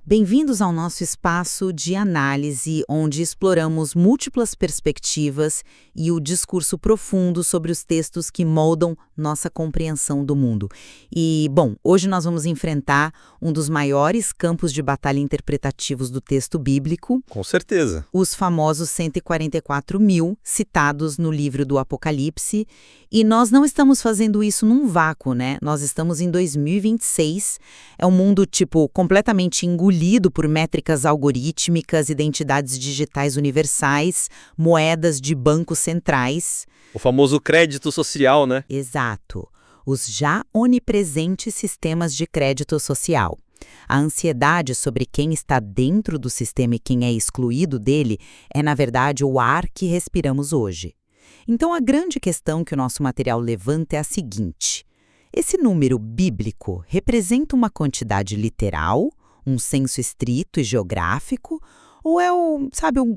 Bem-vindos ao nosso espaço de análise, onde exploramos múltiplas perspectivas e o discurso profundo sobre os textos que moldam nossa compreensão do mundo. E, bom, hoje nós vamos enfrentar um dos maiores campos de batalha interpretativos do texto bíblico. Com certeza. Os famosos 144.000 citados no livro do Apocalipse. E nós não estamos fazendo isso num vácuo, né? Nós estamos em 2026. É um mundo, completamente engolido por métricas algorítmicas, identidades digitais universais, moedas de bancos centrais. O famoso crédito social, né? Exato. Os já onipresentes sistemas de crédito social. A ansiedade sobre quem está dentro do sistema e quem é excluído dele é, na verdade, o ar que respiramos hoje. Então, a grande questão que o nosso material levanta é a seguinte: esse número bíblico representa uma quantidade literal, um senso estrito e geográfico, ou é um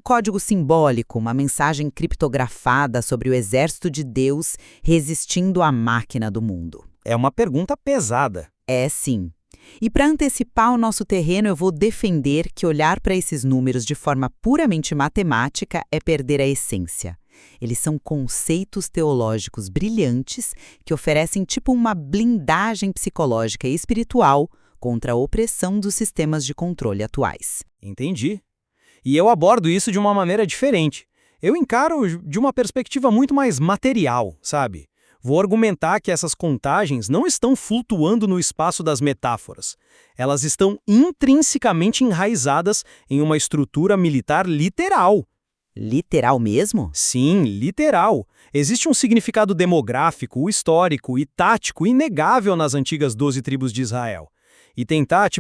código simbólico, uma mensagem criptografada sobre o exército de Deus resistindo à máquina do mundo? É uma pergunta pesada. É sim. E para antecipar o nosso terreno, eu vou defender que olhar para esses números de forma puramente matemática é perder a essência. Eles são conceitos teológicos brilhantes que oferecem uma blindagem psicológica e espiritual contra a opressão dos sistemas de controle atuais. Entendi. E eu abordo isso de uma maneira diferente. Eu encaro de uma perspectiva muito mais material, sabe? Vou argumentar que essas contagens não estão flutuando no espaço das metáforas. Elas estão intrinsecamente enraizadas em uma estrutura militar literal. Literal mesmo? Sim, literal. Existe um significado demográfico, histórico e tático inegável nas antigas 12 tribos de Israel. E tentar,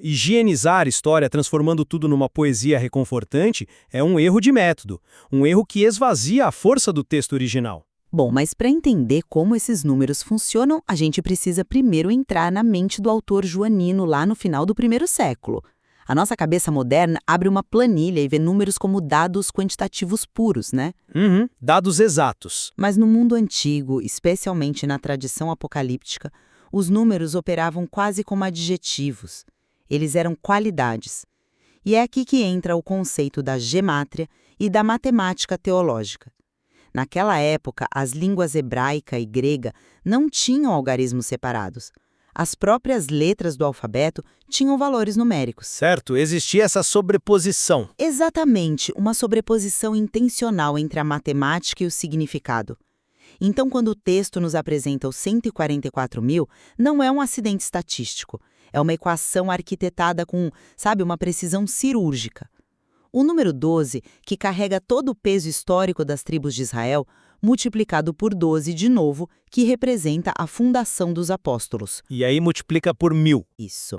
higienizar a história transformando tudo numa poesia reconfortante é um erro de método, um erro que esvazia a força do texto original. Bom, mas para entender como esses números funcionam, a gente precisa primeiro entrar na mente do autor joanino lá no final do primeiro século. A nossa cabeça moderna abre uma planilha e vê números como dados quantitativos puros, né? Dados exatos. Mas no mundo antigo, especialmente na tradição apocalíptica, os números operavam quase como adjetivos. Eles eram qualidades. E é aqui que entra o conceito da gemátria e da matemática teológica. Naquela época, as línguas hebraica e grega não tinham algarismos separados. As próprias letras do alfabeto tinham valores numéricos. Certo, existia essa sobreposição. Exatamente, uma sobreposição intencional entre a matemática e o significado. Então, quando o texto nos apresenta os 144.000, não é um acidente estatístico. É uma equação arquitetada com, uma precisão cirúrgica. O número 12, que carrega todo o peso histórico das tribos de Israel, multiplicado por 12 de novo, que representa a fundação dos apóstolos. E aí multiplica por 1.000. Isso.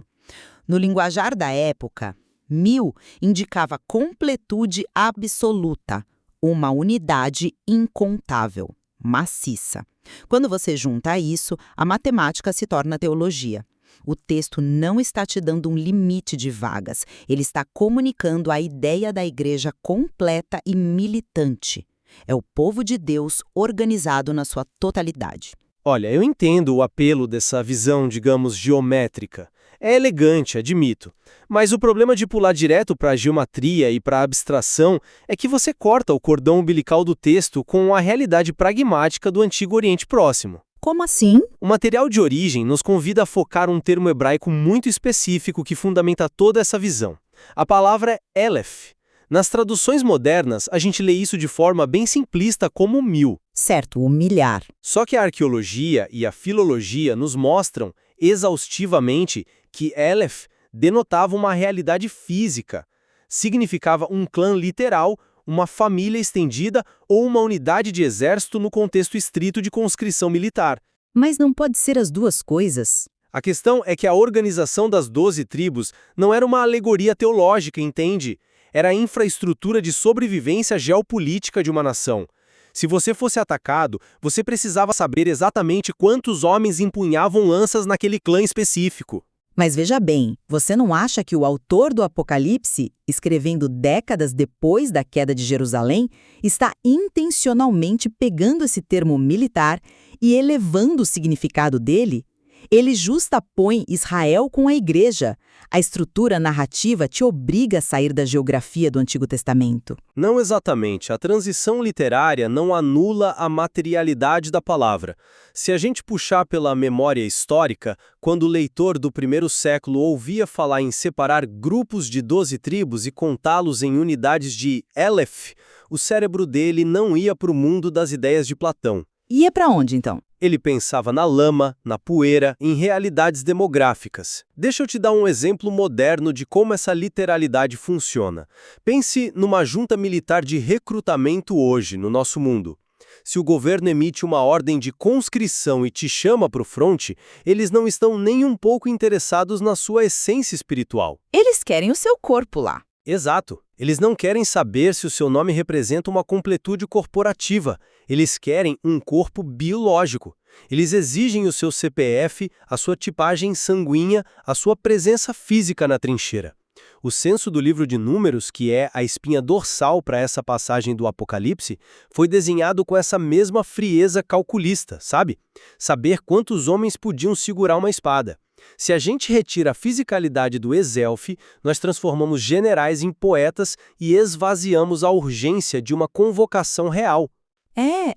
No linguajar da época, 1.000 indicava completude absoluta, uma unidade incontável, maciça. Quando você junta isso, a matemática se torna teologia. O texto não está te dando um limite de vagas, ele está comunicando a ideia da igreja completa e militante. É o povo de Deus organizado na sua totalidade. Olha, eu entendo o apelo dessa visão, geométrica. É elegante, admito. Mas o problema de pular direto para a geometria e para a abstração é que você corta o cordão umbilical do texto com a realidade pragmática do Antigo Oriente Próximo. Como assim? O material de origem nos convida a focar um termo hebraico muito específico que fundamenta toda essa visão. A palavra é Elef. Nas traduções modernas, a gente lê isso de forma bem simplista como 1.000. Certo, o milhar. Só que a arqueologia e a filologia nos mostram, exaustivamente, que Elef denotava uma realidade física. Significava um clã literal, uma família estendida ou uma unidade de exército no contexto estrito de conscrição militar. Mas não pode ser as duas coisas. A questão é que a organização das 12 tribos não era uma alegoria teológica, entende? Era a infraestrutura de sobrevivência geopolítica de uma nação. Se você fosse atacado, você precisava saber exatamente quantos homens empunhavam lanças naquele clã específico. Mas veja bem, você não acha que o autor do Apocalipse, escrevendo décadas depois da queda de Jerusalém, está intencionalmente pegando esse termo militar e elevando o significado dele? Ele justapõe Israel com a igreja. A estrutura narrativa te obriga a sair da geografia do Antigo Testamento. Não exatamente. A transição literária não anula a materialidade da palavra. Se a gente puxar pela memória histórica, quando o leitor do primeiro século ouvia falar em separar grupos de 12 tribos e contá-los em unidades de Aleph, o cérebro dele não ia para o mundo das ideias de Platão. Ia para onde, então? Ele pensava na lama, na poeira, em realidades demográficas. Deixa eu te dar um exemplo moderno de como essa literalidade funciona. Pense numa junta militar de recrutamento hoje, no nosso mundo. Se o governo emite uma ordem de conscrição e te chama para o fronte, eles não estão nem um pouco interessados na sua essência espiritual. Eles querem o seu corpo lá. Exato. Eles não querem saber se o seu nome representa uma completude corporativa. Eles querem um corpo biológico. Eles exigem o seu CPF, a sua tipagem sanguínea, a sua presença física na trincheira. O censo do livro de Números, que é a espinha dorsal para essa passagem do Apocalipse, foi desenhado com essa mesma frieza calculista, sabe? Saber quantos homens podiam segurar uma espada. Se a gente retira a fisicalidade do ex-elfe, nós transformamos generais em poetas e esvaziamos a urgência de uma convocação real.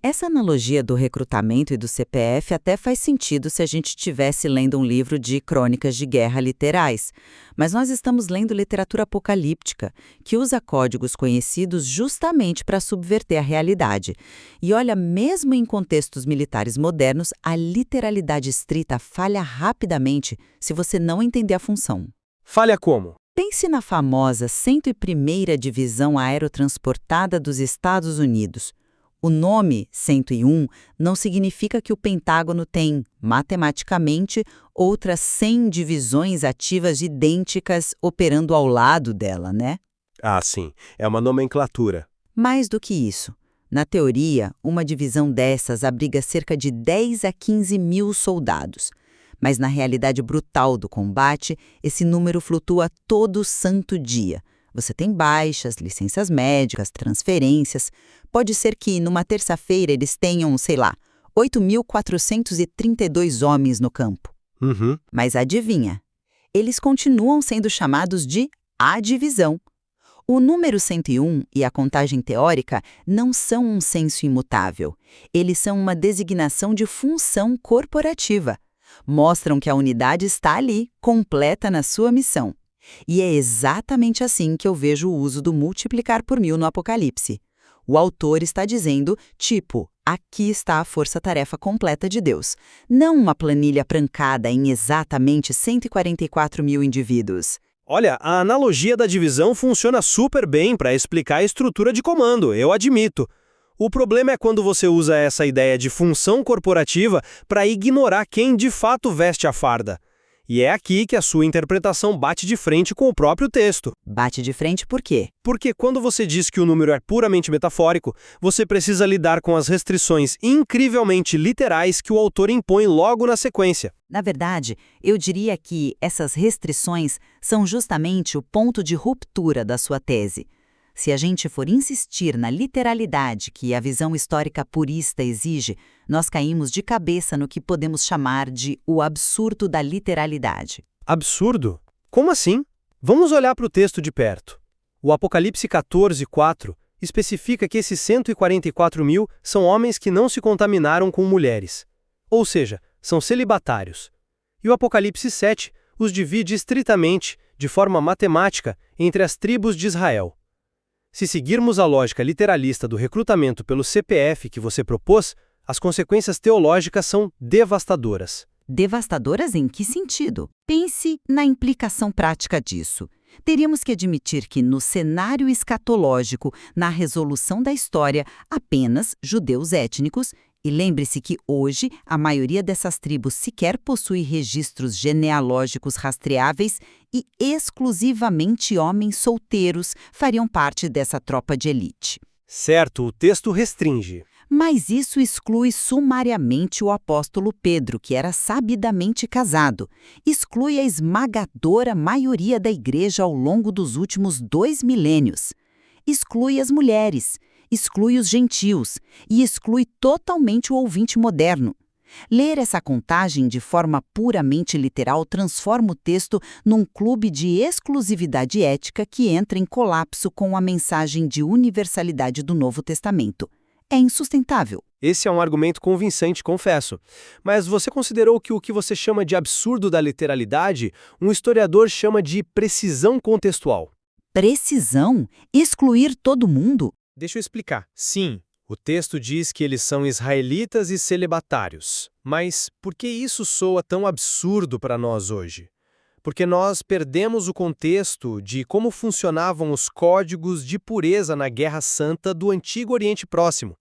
Essa analogia do recrutamento e do CPF até faz sentido se a gente estivesse lendo um livro de crônicas de guerra literais. Mas nós estamos lendo literatura apocalíptica, que usa códigos conhecidos justamente para subverter a realidade. E olha, mesmo em contextos militares modernos, a literalidade estrita falha rapidamente se você não entender a função. Falha como? Pense na famosa 101ª Divisão Aerotransportada dos Estados Unidos. O nome 101 não significa que o Pentágono tem, matematicamente, outras 100 divisões ativas idênticas operando ao lado dela, né? Ah, sim. É uma nomenclatura. Mais do que isso. Na teoria, uma divisão dessas abriga cerca de 10 a 15 mil soldados. Mas na realidade brutal do combate, esse número flutua todo santo dia. Você tem baixas, licenças médicas, transferências. Pode ser que, numa terça-feira, eles tenham, 8.432 homens no campo. Uhum. Mas adivinha? Eles continuam sendo chamados de A Divisão. O número 101 e a contagem teórica não são um censo imutável. Eles são uma designação de função corporativa. Mostram que a unidade está ali, completa na sua missão. E é exatamente assim que eu vejo o uso do multiplicar por 1000 no Apocalipse. O autor está dizendo, aqui está a força-tarefa completa de Deus, não uma planilha prancada em exatamente 144 mil indivíduos. Olha, a analogia da divisão funciona super bem para explicar a estrutura de comando, eu admito. O problema é quando você usa essa ideia de função corporativa para ignorar quem de fato veste a farda. E é aqui que a sua interpretação bate de frente com o próprio texto. Bate de frente por quê? Porque quando você diz que o número é puramente metafórico, você precisa lidar com as restrições incrivelmente literais que o autor impõe logo na sequência. Na verdade, eu diria que essas restrições são justamente o ponto de ruptura da sua tese. Se a gente for insistir na literalidade que a visão histórica purista exige, nós caímos de cabeça no que podemos chamar de o absurdo da literalidade. Absurdo? Como assim? Vamos olhar para o texto de perto. O Apocalipse 14:4 especifica que esses 144 mil são homens que não se contaminaram com mulheres. Ou seja, são celibatários. E o Apocalipse 7 os divide estritamente, de forma matemática, entre as tribos de Israel. Se seguirmos a lógica literalista do recrutamento pelo CPF que você propôs, as consequências teológicas são devastadoras. Devastadoras em que sentido? Pense na implicação prática disso. Teríamos que admitir que, no cenário escatológico, na resolução da história, apenas judeus étnicos, e lembre-se que hoje a maioria dessas tribos sequer possui registros genealógicos rastreáveis e exclusivamente homens solteiros fariam parte dessa tropa de elite. Certo, o texto restringe. Mas isso exclui sumariamente o apóstolo Pedro, que era sabidamente casado. Exclui a esmagadora maioria da igreja ao longo dos últimos 2 milênios. Exclui as mulheres. Exclui os gentios e exclui totalmente o ouvinte moderno. Ler essa contagem de forma puramente literal transforma o texto num clube de exclusividade ética que entra em colapso com a mensagem de universalidade do Novo Testamento. É insustentável. Esse é um argumento convincente, confesso. Mas você considerou que o que você chama de absurdo da literalidade, um historiador chama de precisão contextual? Precisão? Excluir todo mundo? Deixa eu explicar. Sim, o texto diz que eles são israelitas e celibatários. Mas por que isso soa tão absurdo para nós hoje? Porque nós perdemos o contexto de como funcionavam os códigos de pureza na Guerra Santa do Antigo Oriente Próximo.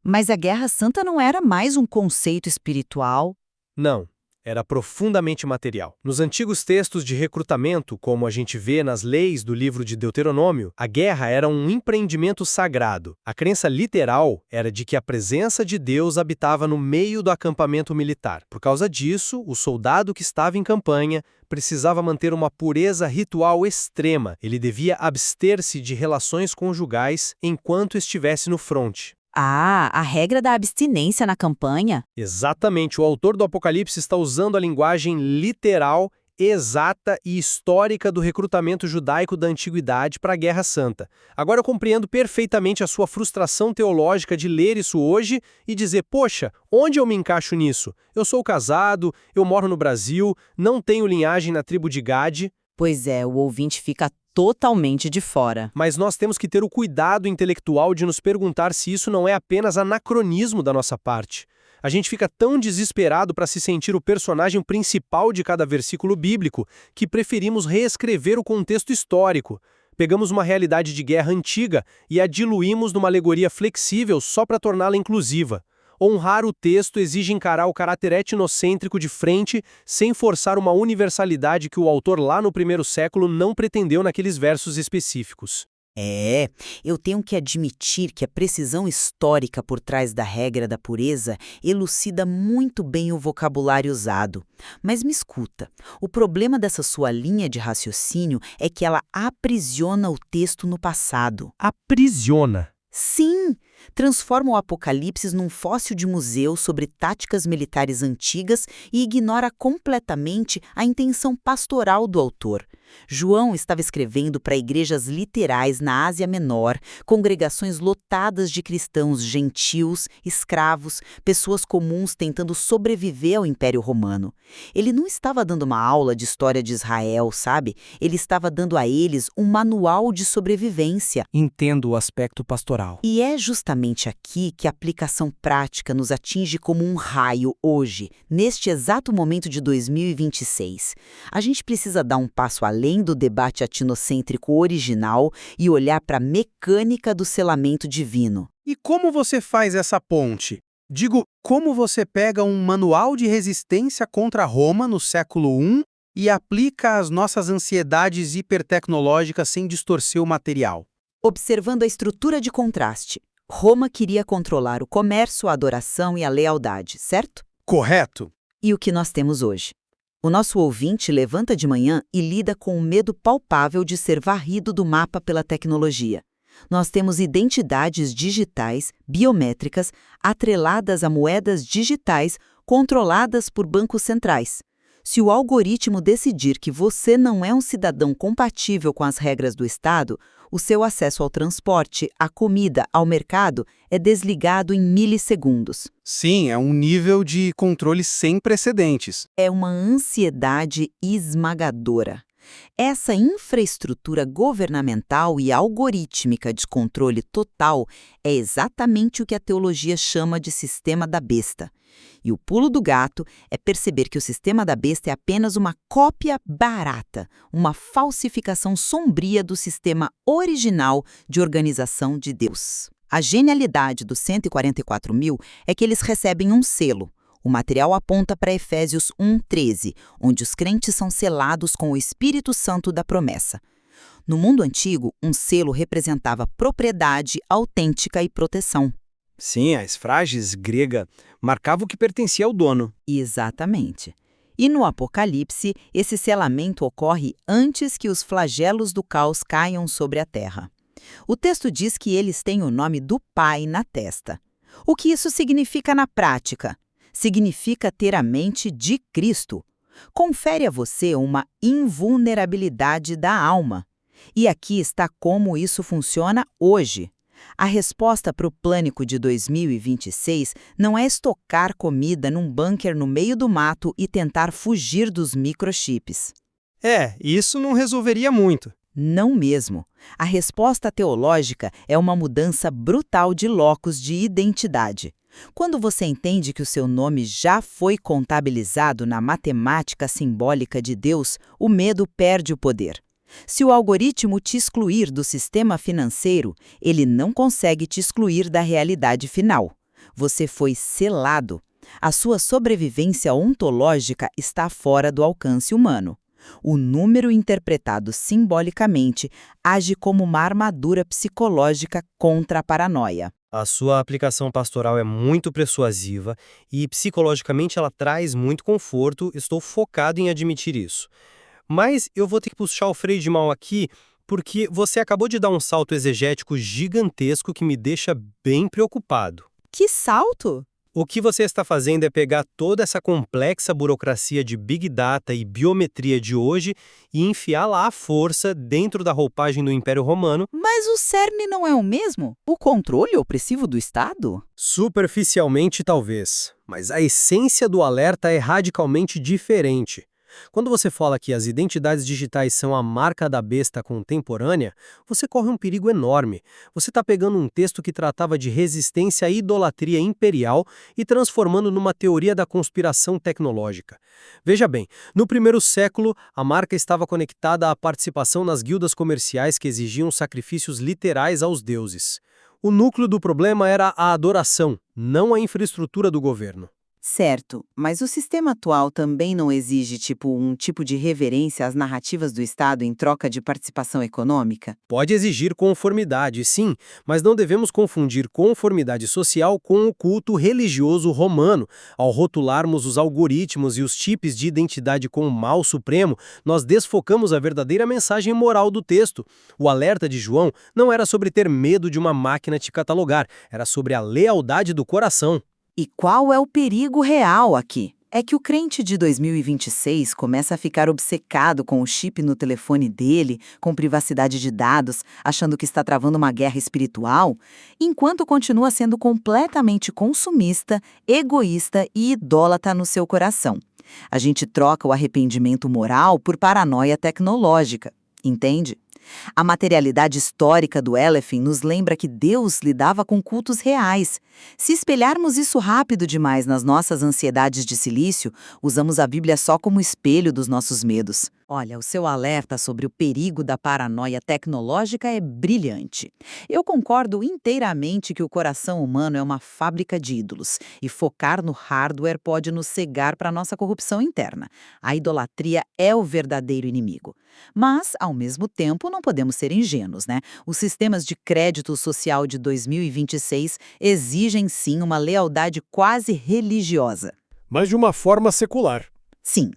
Mas a Guerra Santa não era mais um conceito espiritual? Não, era profundamente material. Nos antigos textos de recrutamento, como a gente vê nas leis do livro de Deuteronômio, a guerra era um empreendimento sagrado. A crença literal era de que a presença de Deus habitava no meio do acampamento militar. Por causa disso, o soldado que estava em campanha precisava manter uma pureza ritual extrema. Ele devia abster-se de relações conjugais enquanto estivesse no fronte. Ah, a regra da abstinência na campanha? Exatamente, o autor do Apocalipse está usando a linguagem literal, exata e histórica do recrutamento judaico da Antiguidade para a Guerra Santa. Agora eu compreendo perfeitamente a sua frustração teológica de ler isso hoje e dizer, poxa, onde eu me encaixo nisso? Eu sou casado, eu moro no Brasil, não tenho linhagem na tribo de Gade. Pois é, o ouvinte fica totalmente de fora. Mas nós temos que ter o cuidado intelectual de nos perguntar se isso não é apenas anacronismo da nossa parte. A gente fica tão desesperado para se sentir o personagem principal de cada versículo bíblico que preferimos reescrever o contexto histórico. Pegamos uma realidade de guerra antiga e a diluímos numa alegoria flexível só para torná-la inclusiva. Honrar o texto exige encarar o caráter etnocêntrico de frente, sem forçar uma universalidade que o autor lá no primeiro século não pretendeu naqueles versos específicos. Eu tenho que admitir que a precisão histórica por trás da regra da pureza elucida muito bem o vocabulário usado. Mas me escuta, o problema dessa sua linha de raciocínio é que ela aprisiona o texto no passado. Aprisiona. Sim! Transforma o Apocalipse num fóssil de museu sobre táticas militares antigas e ignora completamente a intenção pastoral do autor. João estava escrevendo para igrejas literais na Ásia Menor, congregações lotadas de cristãos gentios, escravos, pessoas comuns tentando sobreviver ao Império Romano. Ele não estava dando uma aula de história de Israel, sabe? Ele estava dando a eles um manual de sobrevivência. Entendo o aspecto pastoral. E é justamente aqui que a aplicação prática nos atinge como um raio hoje, neste exato momento de 2026. A gente precisa dar um passo além do debate etnocêntrico original e olhar para a mecânica do selamento divino. E como você faz essa ponte? Digo, como você pega um manual de resistência contra Roma no século I e aplica às nossas ansiedades hipertecnológicas sem distorcer o material? Observando a estrutura de contraste, Roma queria controlar o comércio, a adoração e a lealdade, certo? Correto. E o que nós temos hoje? O nosso ouvinte levanta de manhã e lida com o medo palpável de ser varrido do mapa pela tecnologia. Nós temos identidades digitais, biométricas, atreladas a moedas digitais, controladas por bancos centrais. Se o algoritmo decidir que você não é um cidadão compatível com as regras do Estado, o seu acesso ao transporte, à comida, ao mercado é desligado em milissegundos. Sim, é um nível de controle sem precedentes. É uma ansiedade esmagadora. Essa infraestrutura governamental e algorítmica de controle total é exatamente o que a teologia chama de sistema da besta. E o pulo do gato é perceber que o sistema da besta é apenas uma cópia barata, uma falsificação sombria do sistema original de organização de Deus. A genialidade dos 144.000 é que eles recebem um selo. O material aponta para Efésios 1:13, onde os crentes são selados com o Espírito Santo da promessa. No mundo antigo, um selo representava propriedade autêntica e proteção. Sim, a esfrages grega marcava o que pertencia ao dono. Exatamente. E no Apocalipse, esse selamento ocorre antes que os flagelos do caos caiam sobre a terra. O texto diz que eles têm o nome do Pai na testa. O que isso significa na prática? Significa ter a mente de Cristo. Confere a você uma invulnerabilidade da alma. E aqui está como isso funciona hoje. A resposta para o Plânico de 2026 não é estocar comida num bunker no meio do mato e tentar fugir dos microchips. Isso não resolveria muito. Não mesmo. A resposta teológica é uma mudança brutal de locus de identidade. Quando você entende que o seu nome já foi contabilizado na matemática simbólica de Deus, o medo perde o poder. Se o algoritmo te excluir do sistema financeiro, ele não consegue te excluir da realidade final. Você foi selado. A sua sobrevivência ontológica está fora do alcance humano. O número interpretado simbolicamente age como uma armadura psicológica contra a paranoia. A sua aplicação pastoral é muito persuasiva e psicologicamente ela traz muito conforto, estou focado em admitir isso. Mas eu vou ter que puxar o freio de mão aqui, porque você acabou de dar um salto exegético gigantesco que me deixa bem preocupado. Que salto! O que você está fazendo é pegar toda essa complexa burocracia de Big Data e biometria de hoje e enfiá-la à força dentro da roupagem do Império Romano. Mas o cerne não é o mesmo? O controle opressivo do Estado? Superficialmente, talvez, mas a essência do alerta é radicalmente diferente. Quando você fala que as identidades digitais são a marca da besta contemporânea, você corre um perigo enorme. Você está pegando um texto que tratava de resistência à idolatria imperial e transformando numa teoria da conspiração tecnológica. Veja bem, no primeiro século, a marca estava conectada à participação nas guildas comerciais que exigiam sacrifícios literais aos deuses. O núcleo do problema era a adoração, não a infraestrutura do governo. Certo, mas o sistema atual também não exige um tipo de reverência às narrativas do Estado em troca de participação econômica? Pode exigir conformidade, sim, mas não devemos confundir conformidade social com o culto religioso romano. Ao rotularmos os algoritmos e os chips de identidade como mal supremo, nós desfocamos a verdadeira mensagem moral do texto. O alerta de João não era sobre ter medo de uma máquina te catalogar, era sobre a lealdade do coração. E qual é o perigo real aqui? É que o crente de 2026 começa a ficar obcecado com o chip no telefone dele, com privacidade de dados, achando que está travando uma guerra espiritual, enquanto continua sendo completamente consumista, egoísta e idólatra no seu coração. A gente troca o arrependimento moral por paranoia tecnológica, entende? A materialidade histórica do Elefim nos lembra que Deus lidava com cultos reais. Se espelharmos isso rápido demais nas nossas ansiedades de silício, usamos a Bíblia só como espelho dos nossos medos. Olha, o seu alerta sobre o perigo da paranoia tecnológica é brilhante. Eu concordo inteiramente que o coração humano é uma fábrica de ídolos, e focar no hardware pode nos cegar para a nossa corrupção interna. A idolatria é o verdadeiro inimigo. Mas, ao mesmo tempo, não podemos ser ingênuos, né? Os sistemas de crédito social de 2026 exigem sim uma lealdade quase religiosa. Mas de uma forma secular. Sim,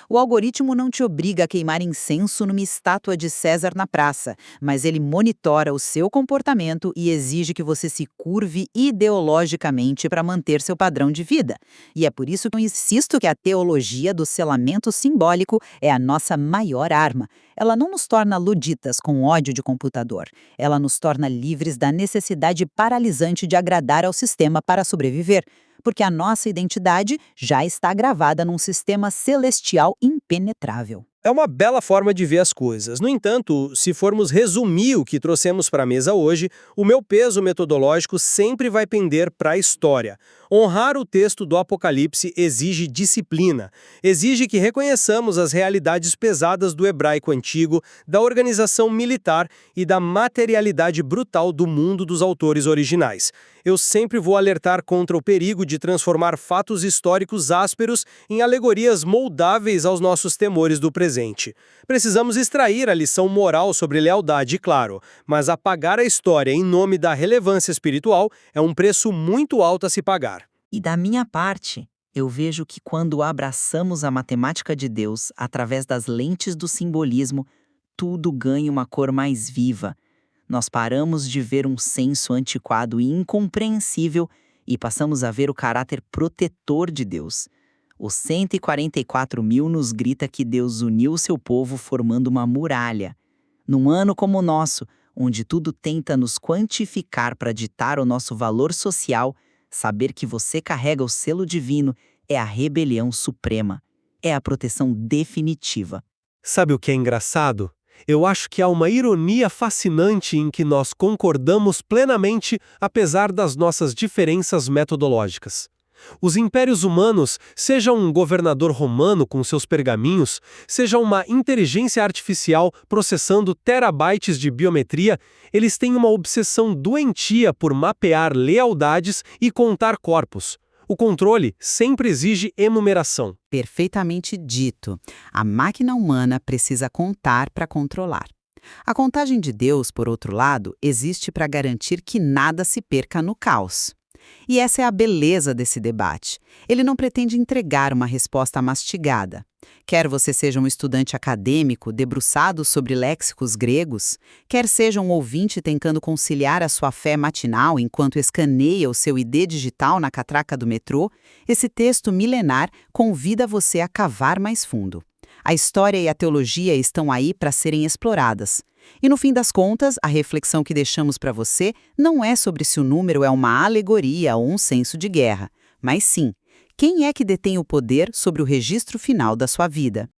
o algoritmo não te obriga a queimar incenso numa estátua de César na praça, mas ele monitora o seu comportamento e exige que você se curve ideologicamente para manter seu padrão de vida. E é por isso que eu insisto que a teologia do selamento simbólico é a nossa maior arma. Ela não nos torna luditas com ódio de computador. Ela nos torna livres da necessidade paralisante de agradar ao sistema para sobreviver. Porque a nossa identidade já está gravada num sistema celestial impenetrável. É uma bela forma de ver as coisas. No entanto, se formos resumir o que trouxemos para a mesa hoje, o meu peso metodológico sempre vai pender para a história. Honrar o texto do Apocalipse exige disciplina, exige que reconheçamos as realidades pesadas do hebraico antigo, da organização militar e da materialidade brutal do mundo dos autores originais. Eu sempre vou alertar contra o perigo de transformar fatos históricos ásperos em alegorias moldáveis aos nossos temores do presente. Precisamos extrair a lição moral sobre lealdade, claro, mas apagar a história em nome da relevância espiritual é um preço muito alto a se pagar. E da minha parte, eu vejo que quando abraçamos a matemática de Deus através das lentes do simbolismo, tudo ganha uma cor mais viva. Nós paramos de ver um senso antiquado e incompreensível e passamos a ver o caráter protetor de Deus. Os 144.000 nos grita que Deus uniu o seu povo formando uma muralha. Num ano como o nosso, onde tudo tenta nos quantificar para ditar o nosso valor social, saber que você carrega o selo divino é a rebelião suprema. É a proteção definitiva. Sabe o que é engraçado? Eu acho que há uma ironia fascinante em que nós concordamos plenamente, apesar das nossas diferenças metodológicas. Os impérios humanos, seja um governador romano com seus pergaminhos, seja uma inteligência artificial processando terabytes de biometria, eles têm uma obsessão doentia por mapear lealdades e contar corpos. O controle sempre exige enumeração. Perfeitamente dito. A máquina humana precisa contar para controlar. A contagem de Deus, por outro lado, existe para garantir que nada se perca no caos. E essa é a beleza desse debate. Ele não pretende entregar uma resposta mastigada. Quer você seja um estudante acadêmico debruçado sobre léxicos gregos, quer seja um ouvinte tentando conciliar a sua fé matinal enquanto escaneia o seu ID digital na catraca do metrô, esse texto milenar convida você a cavar mais fundo. A história e a teologia estão aí para serem exploradas. E no fim das contas, a reflexão que deixamos para você não é sobre se o número é uma alegoria ou um senso de guerra, mas sim, quem é que detém o poder sobre o registro final da sua vida?